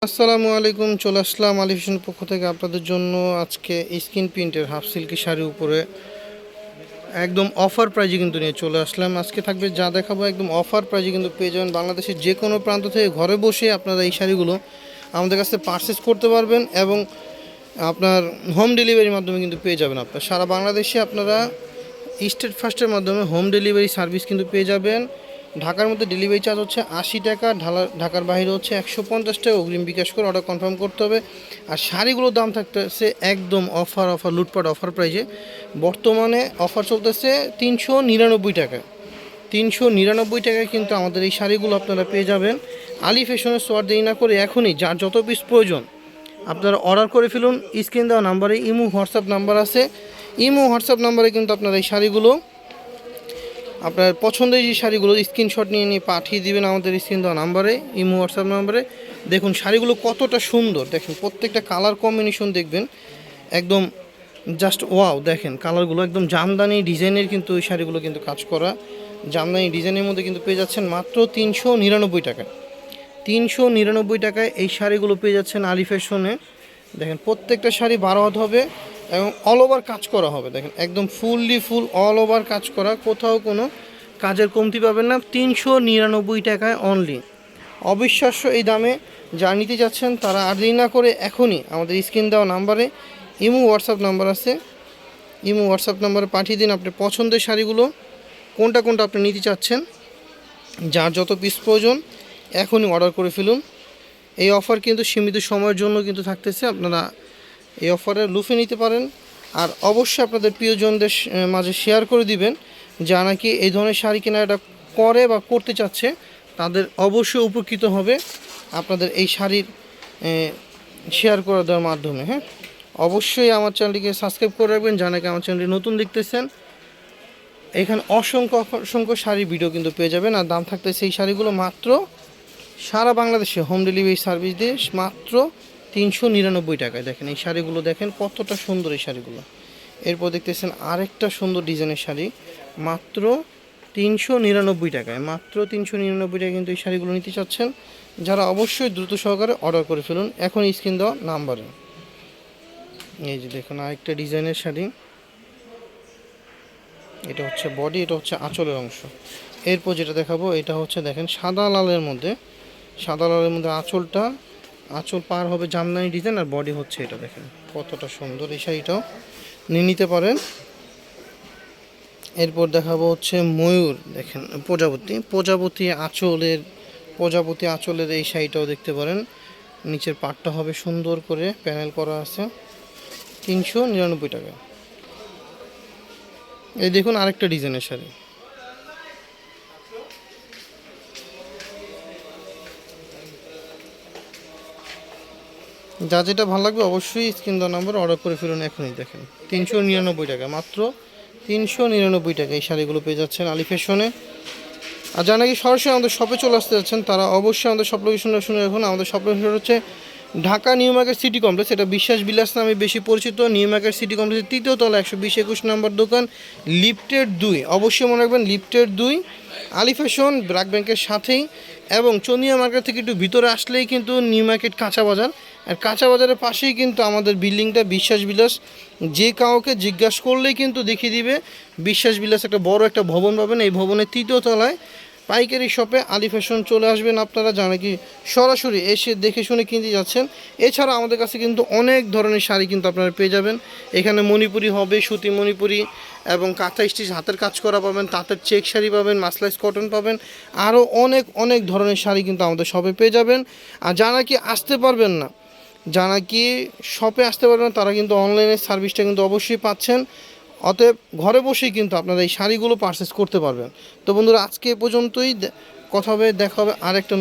আসসালামু আলাইকুম, চলে আসলাম আলী ফ্যাশনের পক্ষ থেকে আপনাদের জন্য আজকে স্কিন প্রিন্টের হাফ সিল্কি শাড়ির উপরে একদম অফার প্রাইজে কিন্তু নিয়ে চলে আসলাম। আজকে থাকবে যা দেখাবো একদম অফার প্রাইজে কিন্তু পেয়ে যাবেন। বাংলাদেশের যে কোনো প্রান্ত থেকে ঘরে বসে আপনারা এই শাড়িগুলো আমাদের কাছে পারচেস করতে পারবেন এবং আপনার হোম ডেলিভারির মাধ্যমে কিন্তু পেয়ে যাবেন। আপনার সারা বাংলাদেশে আপনারা স্টেট ফার্স্টের মাধ্যমে হোম ডেলিভারি সার্ভিস কিন্তু পেয়ে যাবেন। ঢাকার মধ্যে ডেলিভারি চার্জ হচ্ছে 80 টাকা, ঢাকার বাইরে হচ্ছে 150 টাকা অগ্রিম বিকাশ করে অর্ডার কনফার্ম করতে হবে। আর শাড়িগুলোর দাম থাকতেছে একদম অফার লুটপাট অফার প্রাইজে। বর্তমানে অফার চলতেছে 399 টাকা। 399 টাকায় কিন্তু আমাদের এই শাড়িগুলো আপনারা পেয়ে যাবেন। আলী ফ্যাশনের সোয়ার দেরি না করে এখনই যার যত পিস প্রয়োজন আপনারা অর্ডার করে ফেলুন। স্ক্রিন দেওয়া নাম্বারে ইমো হোয়াটসঅ্যাপ নাম্বার আছে, ইমো হোয়াটসঅ্যাপ নাম্বারে কিন্তু আপনারা এই শাড়িগুলো আপনার পছন্দের যে শাড়িগুলো স্ক্রিনশট নিয়ে পাঠিয়ে দিবেন আমাদের স্ক্রিন দেওয়া নাম্বারে, ইমো হোয়াটসঅ্যাপ নাম্বারে। দেখুন শাড়িগুলো কতটা সুন্দর, দেখেন প্রত্যেকটা কালার কম্বিনেশন দেখবেন একদম জাস্ট ওয়াও। দেখেন কালারগুলো একদম জামদানি ডিজাইনের কিন্তু এই শাড়িগুলো কিন্তু কাজ করা জামদানি ডিজাইনের মধ্যে কিন্তু পেয়ে যাচ্ছেন মাত্র 399 টাকায়। 399 টাকায় এই শাড়িগুলো পেয়ে যাচ্ছেন আলী ফ্যাশনে। দেখেন প্রত্যেকটা শাড়ি 12 হাত হবে এবং অল ওভার কাজ করা হবে। দেখেন একদম ফুল অল ওভার কাজ করা, কোথাও কোনো কাজের কমতি পাবেন না। 399 টাকায় অনলি। অবিশ্বাস্য এই দামে যা নিতে যাচ্ছেন তারা আর দেরি না করে এখনই আমাদের স্ক্রিন দেওয়া নাম্বারে ইমো হোয়াটসঅ্যাপ নাম্বার আছে, ইমো হোয়াটসঅ্যাপ নাম্বারে পাঠিয়ে দিন আপনার পছন্দের শাড়িগুলো কোনটা আপনি নিতে চাচ্ছেন, যার যত পিস প্রয়োজন এখনই অর্ডার করে ফেলুন। এই অফার কিন্তু সীমিত সময়ের জন্য কিন্তু থাকতেছে, আপনারা এই অফারে লুফে নিতে পারেন। আর অবশ্যই আপনাদের প্রিয়জনদের মাঝে শেয়ার করে দিবেন, যা নাকি এই ধরনের শাড়ি কেনাটা করে বা করতে চাচ্ছে তাদের অবশ্যই উপকৃত হবে আপনাদের এই শাড়ির শেয়ার করে দেওয়ার মাধ্যমে। হ্যাঁ, অবশ্যই আমার চ্যানেলটিকে সাবস্ক্রাইব করে রাখবেন, যা নাকি আমার চ্যানেলটি নতুন দেখতেছেন। এখানে অসংখ্য শাড়ির ভিডিও কিন্তু পেয়ে যাবেন। আর দাম থাকতে সেই শাড়িগুলো মাত্র সারা বাংলাদেশে হোম ডেলিভারি সার্ভিস দিয়ে মাত্র 399 টাকায়। দেখেন এই শাড়িগুলো, দেখেন কতটা সুন্দর এই শাড়িগুলো। এরপর দেখতেছেন আরেকটা সুন্দর ডিজাইনের শাড়ি মাত্র 399 টাকায়। মাত্র 399 টাকায় কিন্তু এই শাড়িগুলো নিতে চাচ্ছেন, যারা অবশ্যই দ্রুত সহকারে অর্ডার করে ফেলুন এখন স্ক্রিন দেওয়া নাম্বারে। এই যে দেখুন আরেকটা ডিজাইনের শাড়ি, এটা হচ্ছে বডি, এটা হচ্ছে আঁচলের অংশ। এরপর যেটা দেখাবো এটা হচ্ছে দেখেন সাদা লালের মধ্যে আঁচল পার হবে জামদানি ডিজাইন, আর বডি হচ্ছে এটা। দেখেন কতটা সুন্দর এই শাড়িটাও নিয়ে নিতে পারেন। এরপর দেখাবো হচ্ছে ময়ূর, দেখেন প্রজাপতি আঁচলের এই শাড়িটাও দেখতে পারেন। নিচের পাটটা হবে সুন্দর করে প্যানেল করা আছে, 399 টাকা। এই দেখুন আরেকটা ডিজাইনের শাড়ি, যা যেটা ভালো লাগবে অবশ্যই স্ক্রিন দেওয়া নাম্বার অর্ডার করে ফেলুন এখনই। দেখেন 399 টাকা, মাত্র 399 টাকা এই শাড়িগুলো পেয়ে যাচ্ছেন আলী ফ্যাশনে। আর যারা নাকি সরাসরি আমাদের শপে চলে আসতে যাচ্ছেন তারা অবশ্যই আমাদের শপ লোকেশনটা শুনে রাখুন। আমাদের শপ লোকেশন হচ্ছে Dhaka new market city complex, এটা বিশ্বাস বিলাস নামে বেশি পরিচিত। নিউ মার্কেট সিটি কমপ্লেক্সের 3য় তলা 120-21 নম্বর দোকান, লিফটের 2। অবশ্যই মনে রাখবেন লিফটের 2 আলী ফ্যাশন ব্র্যাক ব্যাংকের সাথেই। এবং চন্দিয়া মার্কেট থেকে একটু ভিতরে আসলেই কিন্তু নিউ মার্কেট কাঁচা বাজার, আর কাঁচা বাজারের পাশেই কিন্তু আমাদের বিল্ডিংটা বিশ্বাস বিলাস। যে কাউকে জিজ্ঞাসা করলেই কিন্তু দেখিয়ে দিবে বিশ্বাস বিলাস একটা বড় একটা ভবন পাবেন। এই ভবনের 3য় তলায় পাইকারি শপে আলী ফ্যাশন চলে আসবেন আপনারা, যারা কি সরাসরি এসে দেখে শুনে কিনতে যাচ্ছেন। এছাড়া আমাদের কাছে কিন্তু অনেক ধরনের শাড়ি কিন্তু আপনারা পেয়ে যাবেন। এখানে মণিপুরি হবে, সুতি মণিপুরি এবং কাঁথা স্টিচ হাতের কাজ করা পাবেন, তাঁতের চেক শাড়ি পাবেন, মাসলাইজ কটন পাবেন, আরও অনেক ধরনের শাড়ি কিন্তু আমাদের শপে পেয়ে যাবেন। আর যারা কি আসতে পারবেন না, যারা কি শপে আসতে পারবেন তারা কিন্তু অনলাইনের সার্ভিসটা কিন্তু অবশ্যই পাচ্ছেন। অতএব ঘরে বসেই কিন্তু আপনারা এই শাড়িগুলো পারচেস করতে পারবেন। তো বন্ধুরা আজকে এ পর্যন্তই, কথা হবে, দেখা হবে আরেকটা